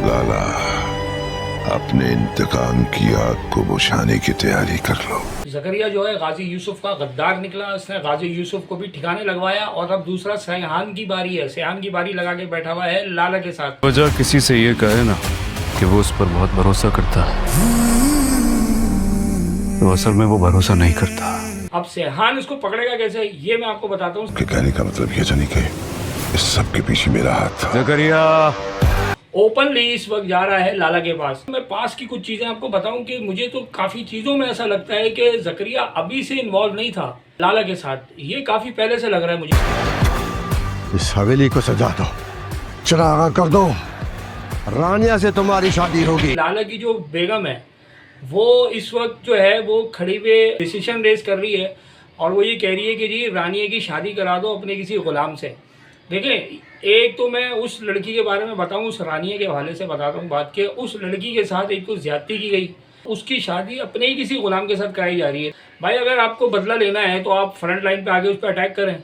लाला, अपने इंतकाम की आग को बुझाने की तैयारी कर लो। जकरिया जो है गाजी यूसुफ का गद्दार निकला, उसने गाजी यूसुफ को भी ठिकाने लगवाया और अब दूसरा सैहान की बारी है। सैहान की बारी लगा के बैठा हुआ है लाला के साथ। वजह किसी से ये कहे ना कि वो उस पर बहुत भरोसा करता है, तो असल में वो भरोसा नहीं करता। अब सैहान इसको पकड़ेगा कैसे, ये मैं आपको बताता हूँ। कहने का मतलब ये नहीं कि इस सब के पीछे मेरा हाथ था। जकरिया ओपनली इस वक्त जा रहा है लाला के पास। मैं पास की कुछ चीजें आपको बताऊं कि मुझे तो काफी चीजों में ऐसा लगता है कि जकरिया अभी से इन्वॉल्व नहीं था लाला के साथ। ये काफी पहले से लग रहा है मुझे। इस हवेली को सजा दो, चिरागा कर दो, रानिया से तुम्हारी शादी होगी। लाला की जो बेगम है वो इस वक्त जो है वो खड़ी हुए डिसीजन रेज कर रही है और वो ये कह रही है कि जी रानिया की शादी करा दो अपने किसी गुलाम से। देखें, एक तो मैं उस लड़की के बारे में बताऊं, उस रानिया के हवाले से बताता हूं बात के। उस लड़की के साथ एक तो ज्यादती की गई, उसकी शादी अपने ही किसी गुलाम के साथ कराई जा रही है। भाई अगर आपको बदला लेना है तो आप फ्रंट लाइन पे आगे उस पर अटैक करें,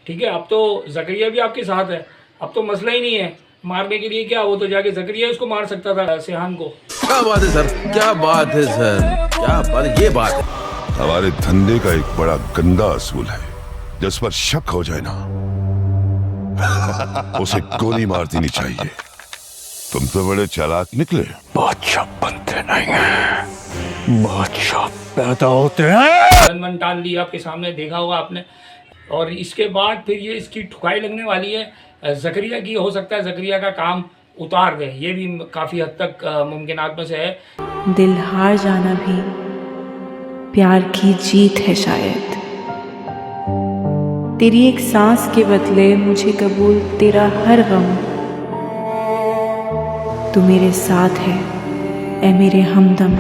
ठीक है। अब तो जकरिया भी आपके साथ है, अब तो मसला ही नहीं है मारने के लिए। क्या वो तो जाके जकरिया उसको मार सकता था सैहान को। क्या बात है सर, क्या बात है सर, क्या बात है, ये बात है। हमारे धंधे का एक बड़ा गंदा असूल है, जिस पर शक हो जाए ना उसे गोली मार देनी चाहिए। तुम तो बड़े चालाक निकले। बादशाह बनते नहीं हैं, बादशाह पैदा होते हैं। मन टाल ली आपके सामने, देखा होगा आपने। और इसके बाद फिर ये इसकी ठुकाई लगने वाली है जकरिया की। हो सकता है जकरिया का काम उतार दे, ये भी काफ़ी हद तक मुमकिनात में से है। दिल हार जाना भी प्यार की जीत है शायद। तेरी एक सांस के बदले मुझे कबूल तेरा हर गम। तू मेरे साथ है ऐ मेरे हमदम।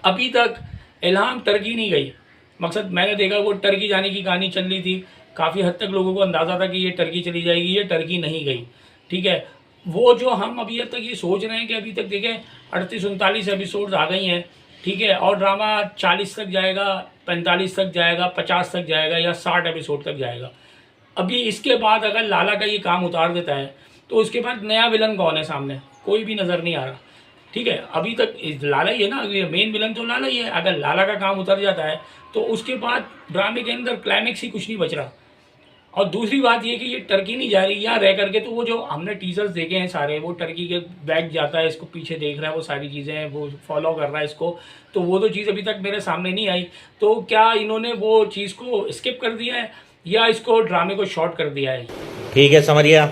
अभी तक इल्हाम टर्की नहीं गई। मकसद मैंने देखा वो टर्की जाने की कहानी चल रही थी, काफ़ी हद तक लोगों को अंदाज़ा था कि ये टर्की चली जाएगी, ये टर्की नहीं गई, ठीक है। वो जो हम अभी तक ये सोच रहे हैं कि अभी तक देखें 38-39 एपिसोड्स आ गई हैं, ठीक है, और ड्रामा 40 तक जाएगा, 45 तक जाएगा, 50 तक जाएगा या 60 एपिसोड तक जाएगा। अभी इसके बाद अगर लाला का ये काम उतार देता है तो उसके बाद नया विलन कौन है सामने, कोई भी नज़र नहीं आ रहा, ठीक है। अभी तक लाला ही है ना, मेन विलन तो लाला ही है। अगर लाला का काम उतर जाता है तो उसके बाद ड्रामे के अंदर क्लाइमेक्स ही कुछ नहीं बच रहा। और दूसरी बात ये कि ये टर्की नहीं जा रही यहाँ रह करके, तो वो जो हमने टीजर्स देखे हैं सारे, वो टर्की के बैग जाता है, इसको पीछे देख रहा है, वो सारी चीज़ें वो फॉलो कर रहा है इसको, तो वो तो चीज़ अभी तक मेरे सामने नहीं आई। तो क्या इन्होंने वो चीज़ को स्किप कर दिया है या इसको ड्रामे को शॉर्ट कर दिया है? ठीक है, समझिए।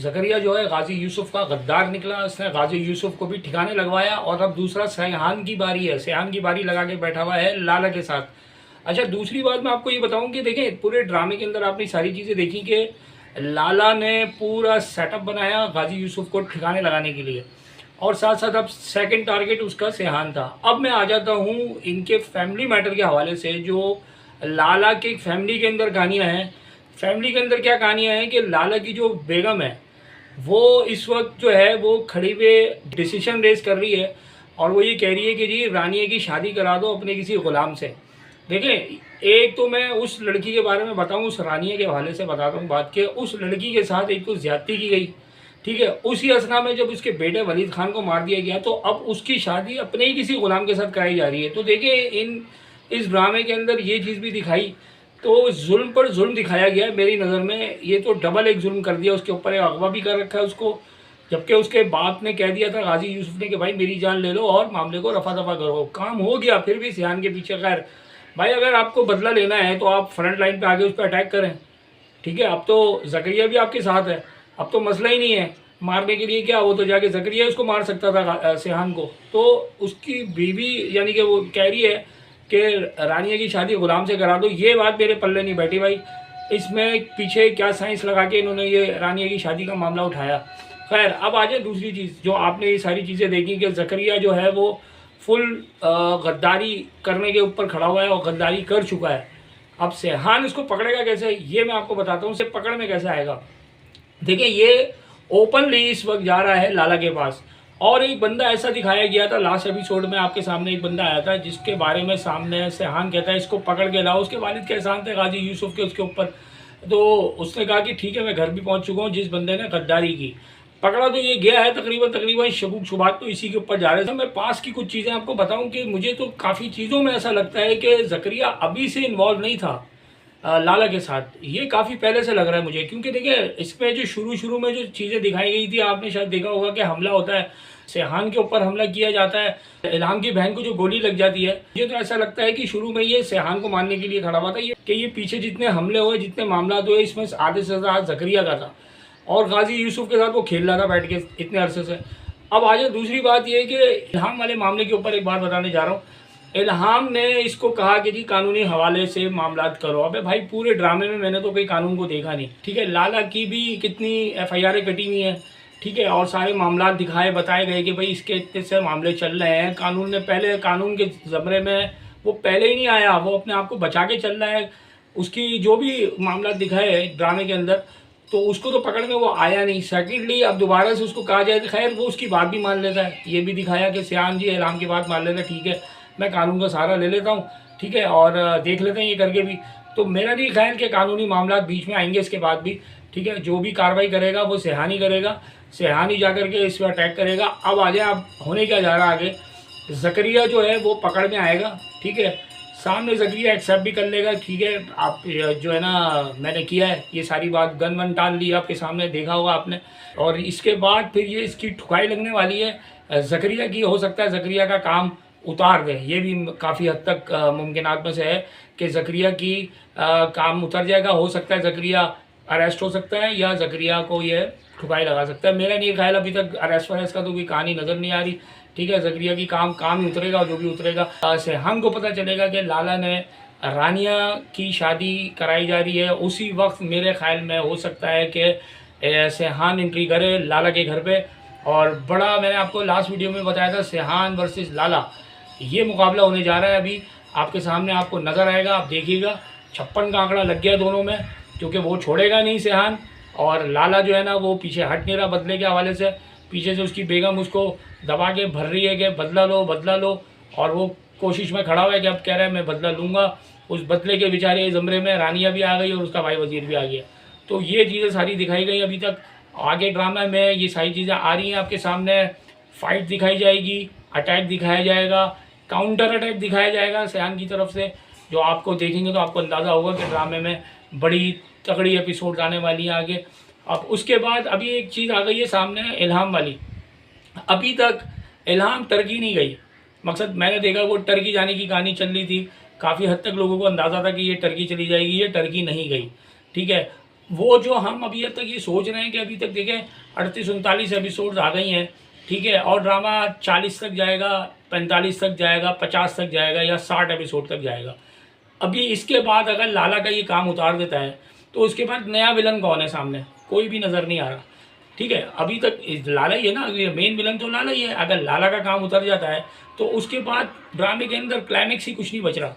जकरिया जो है गाजी यूसुफ का गद्दार निकला, उसने गाजी यूसुफ को भी ठिकाने लगवाया और अब दूसरा सैहान की बारी है। सैहान की बारी लगा के बैठा हुआ है लाला के साथ। अच्छा, दूसरी बात मैं आपको ये बताऊं कि देखें, पूरे ड्रामे के अंदर आपने सारी चीज़ें देखी कि लाला ने पूरा सेटअप बनाया गाजी यूसुफ को ठिकाने लगाने के लिए, और साथ साथ अब सेकंड टारगेट उसका सैहान था। अब मैं आ जाता हूँ इनके फैमिली मैटर के हवाले से। जो लाला के फैमिली के अंदर कहानियाँ हैं, फैमिली के अंदर क्या कहानियाँ हैं कि लाला की जो बेगम है वो इस वक्त जो है वो खड़ी हुए डिसीजन रेज कर रही है और वो ये कह रही है कि जी रानिया की शादी करा दो अपने किसी गुलाम से। देखें, एक तो मैं उस लड़की के बारे में बताऊं, उस रानिया के हवाले से बताता हूं बात के। उस लड़की के साथ एक तो ज्यादती की गई, ठीक है। उसी असना में जब उसके बेटे वलीद खान को मार दिया गया तो अब उसकी शादी अपने ही किसी गुलाम के साथ कराई जा रही है। तो देखिए, इस ड्रामे के अंदर ये चीज़ भी दिखाई, तो जुल्म पर जुल्म दिखाया गया है मेरी नज़र में। ये तो डबल एक जुल्म कर दिया उसके ऊपर, अगवा भी कर रखा है उसको, जबकि उसके बाप ने कह दिया था गाजी यूसुफ ने कि भाई मेरी जान ले लो और मामले को रफा दफा करो। काम हो गया, फिर भी सैहान के पीछे। खैर भाई, अगर आपको बदला लेना है तो आप फ्रंट लाइन पे आगे उस पर अटैक करें, ठीक है। अब तो जकरिया भी आपके साथ है, अब तो मसला ही नहीं है मारने के लिए। क्या वो तो जाके जकरिया उसको मार सकता था सैहान को। तो उसकी बीवी यानी कि वो कह रही है कि रानिया की शादी गुलाम से करा दो। ये बात मेरे पल्ले नहीं बैठी भाई, इसमें पीछे क्या साइंस लगा के इन्होंने ये रानिया की शादी का मामला उठाया। खैर, अब आ जाए दूसरी चीज़। जो आपने ये सारी चीज़ें देखी कि जकरिया जो है वो फुल गद्दारी करने के ऊपर खड़ा हुआ है और गद्दारी कर चुका है। अब सैहान इसको पकड़ेगा कैसे, ये मैं आपको बताता हूँ। इसे पकड़ में कैसे आएगा, देखिए, ये ओपनली इस वक्त जा रहा है लाला के पास। और एक बंदा ऐसा दिखाया गया था लास्ट एपिसोड में, आपके सामने एक बंदा आया था जिसके बारे में सामने सैहान कहता है इसको पकड़ के लाओ। उसके वालिद के एहसान थे गाजी यूसुफ के उसके ऊपर। तो उसने कहा कि ठीक है, मैं घर भी पहुंच चुका हूं जिस बंदे ने गद्दारी की। पकड़ा तो ये गया है तकरीबन शगुक शुबात तो इसी के ऊपर जा रहे थे। मैं पास की कुछ चीज़ें आपको बताऊं कि मुझे तो काफ़ी चीज़ों में ऐसा लगता है कि ज़करिया अभी से इन्वॉल्व नहीं था लाला के साथ, ये काफ़ी पहले से लग रहा है मुझे। क्योंकि देखिए इसमें जो शुरू में जो चीज़ें दिखाई गई थी, आपने शायद देखा होगा कि हमला होता है, सेहान के ऊपर हमला किया जाता है, इल्हाम की बहन को जो गोली लग जाती है। मुझे तो ऐसा लगता है कि शुरू में ये सेहान को मारने के लिए खड़ा हुआ था, ये पीछे जितने हमले हुए, जितने मामला हुए, इसमें आधे से ज़्यादा ज़करिया का था और गाजी यूसुफ के साथ वो खेल रहा था बैठ के इतने अरसे से। अब आ जाए दूसरी बात ये है कि इल्हाम वाले मामले के ऊपर एक बात बताने जा रहा हूँ। इल्हाम ने इसको कहा कि जी कानूनी हवाले से मामला करो। अबे भाई पूरे ड्रामे में मैंने तो कोई कानून को देखा नहीं, ठीक है। लाला की भी कितनी FIR कटी हुई है, ठीक है, और सारे मामला दिखाए बताए गए कि भाई इसके इतने से मामले चल रहे हैं। कानून ने पहले, कानून के ज़मरे में वो पहले ही नहीं आया, वो अपने आप को बचा के चल रहा है। उसकी जो भी मामला दिखाए ड्रामे के अंदर, तो उसको तो पकड़ में वो आया नहीं। सेकेंडली अब दोबारा से उसको कहा जाए, खैर वो उसकी बात भी मान लेता है। ये भी दिखाया कि सियान जी इल्हाम की बात मान लेता है, ठीक है मैं कानून का सहारा ले लेता हूँ, ठीक है, और देख लेते हैं ये करके भी। तो मेरा नहीं ख्याल कि कानूनी मामला बीच में आएंगे इसके बाद भी, ठीक है। जो भी कार्रवाई करेगा वो सेहान ही करेगा, सेहान ही जा करके इस पर अटैक करेगा। अब आ जाए, अब होने क्या जा रहा है आगे, ज़करिया जो है वो पकड़ में आएगा, ठीक है। सामने ज़करिया एक्सेप्ट भी कर लेगा, ठीक है। आप जो है ना, मैंने किया है ये सारी बात, गन वन टाल ली आपके सामने, देखा होगा आपने। और इसके बाद फिर ये इसकी ठुकाई लगने वाली है ज़करिया की। हो सकता है ज़करिया का काम उतार दें, ये भी काफ़ी हद तक मुमकिनात में से है कि ज़करिया की काम उतर जाएगा। हो सकता है ज़करिया अरेस्ट हो सकता है या ज़करिया को ये ठुकाई लगा सकता है। मेरा नहीं ख्याल अभी तक अरेस्ट वरेस्ट का तो कोई कहानी नज़र नहीं आ रही, ठीक है। ज़करिया की काम ही उतरेगा, और जो भी उतरेगा सेहान को पता चलेगा कि लाला ने रानिया की शादी कराई जा रही है। उसी वक्त मेरे ख्याल में हो सकता है कि सेहान एंट्री करे लाला के घर पे। और बड़ा, मैंने आपको लास्ट वीडियो में बताया था, सेहान वर्सेस लाला ये मुकाबला होने जा रहा है। अभी आपके सामने आपको नज़र आएगा, आप देखिएगा। 56 का आंकड़ा लग गया दोनों में, क्योंकि वो छोड़ेगा नहीं सेहान, और लाला जो है ना वो पीछे हट नहीं रहा बदले के हवाले से। पीछे से उसकी बेगम उसको दबा के भर रही है कि बदला लो, और वो कोशिश में खड़ा हुआ है कि अब कह रहा है मैं बदला लूँगा। उस बदले के बेचारे ज़मरे में रानिया भी आ गई और उसका भाई वज़ीर भी आ गया। तो ये चीज़ें सारी दिखाई गई अभी तक। आगे ड्रामा में ये सारी चीज़ें आ रही हैं आपके सामने। फाइट दिखाई जाएगी, अटैक दिखाया जाएगा, काउंटर अटैक दिखाया जाएगा सेहान की तरफ से, जो आपको देखेंगे तो आपको अंदाज़ा होगा कि ड्रामे में बड़ी तगड़ी एपिसोड आने वाली है आगे। अब उसके बाद अभी एक चीज़ आ गई है सामने, इल्हाम वाली। अभी तक इल्हाम टर्की नहीं गई। मकसद मैंने देखा वो टर्की जाने की कहानी चल रही थी, काफ़ी हद तक लोगों को अंदाज़ा था कि ये टर्की चली जाएगी, ये टर्की नहीं गई, ठीक है। वो जो हम अभी तक ये सोच रहे हैं कि अभी तक देखें 38-39 एपिसोड्स आ गई हैं, ठीक है, और ड्रामा 40 तक जाएगा, 45 तक जाएगा, 50 तक जाएगा या 60 एपिसोड तक जाएगा। अभी इसके बाद अगर लाला का ये काम उतार देता है तो उसके बाद नया विलन कौन है सामने, कोई भी नज़र नहीं आ रहा, ठीक है। अभी तक लाला ही है ना, मेन विलन तो लाला ही है। अगर लाला का काम उतर जाता है तो उसके बाद ड्रामे के अंदर क्लाइमेक्स ही कुछ नहीं बच रहा।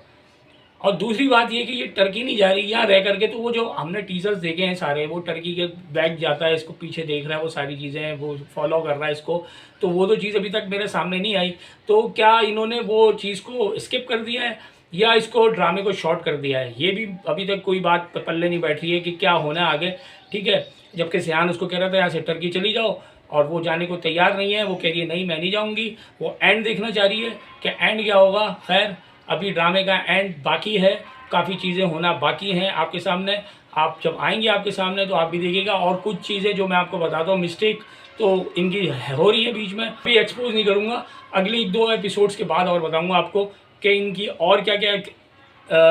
और दूसरी बात ये कि ये टर्की नहीं जा रही यहाँ रह करके, तो वो जो हमने टीजर्स देखे हैं सारे, वो टर्की के बैग जाता है, इसको पीछे देख रहा है, वो सारी चीज़ें वो फॉलो कर रहा है इसको, तो वो तो चीज़ अभी तक मेरे सामने नहीं आई। तो क्या इन्होंने वो चीज़ को स्किप कर दिया है या इसको ड्रामे को शॉर्ट कर दिया है, ये भी अभी तक कोई बात पल्ले नहीं बैठ रही है कि क्या होना है आगे, ठीक है। जबकि सेहान उसको कह रहा था यहाँ से टर्की चली जाओ, और वो जाने को तैयार नहीं है, वो कह रही है नहीं मैं नहीं जाऊँगी। वो एंड देखना चाह रही है कि एंड क्या होगा। खैर अभी ड्रामे का एंड बाकी है, काफ़ी चीज़ें होना बाकी हैं आपके सामने। आप जब आएंगे आपके सामने तो आप भी देखिएगा। और कुछ चीज़ें जो मैं आपको बताता हूँ मिस्टेक तो इनकी हो रही है बीच में, भी एक्सपोज नहीं करूँगा, अगली 2 एपिसोड्स के बाद और बताऊँगा आपको कि इनकी और क्या क्या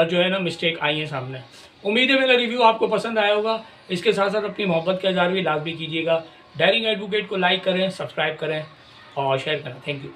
जो है ना मिस्टेक आई है सामने। उम्मीद है मेरा रिव्यू आपको पसंद आया होगा। इसके साथ साथ अपनी मोहब्बत का इज़हार भी लाजमी कीजिएगा। डायरिंग एडवोकेट को लाइक करें, सब्सक्राइब करें और शेयर करें। Thank you.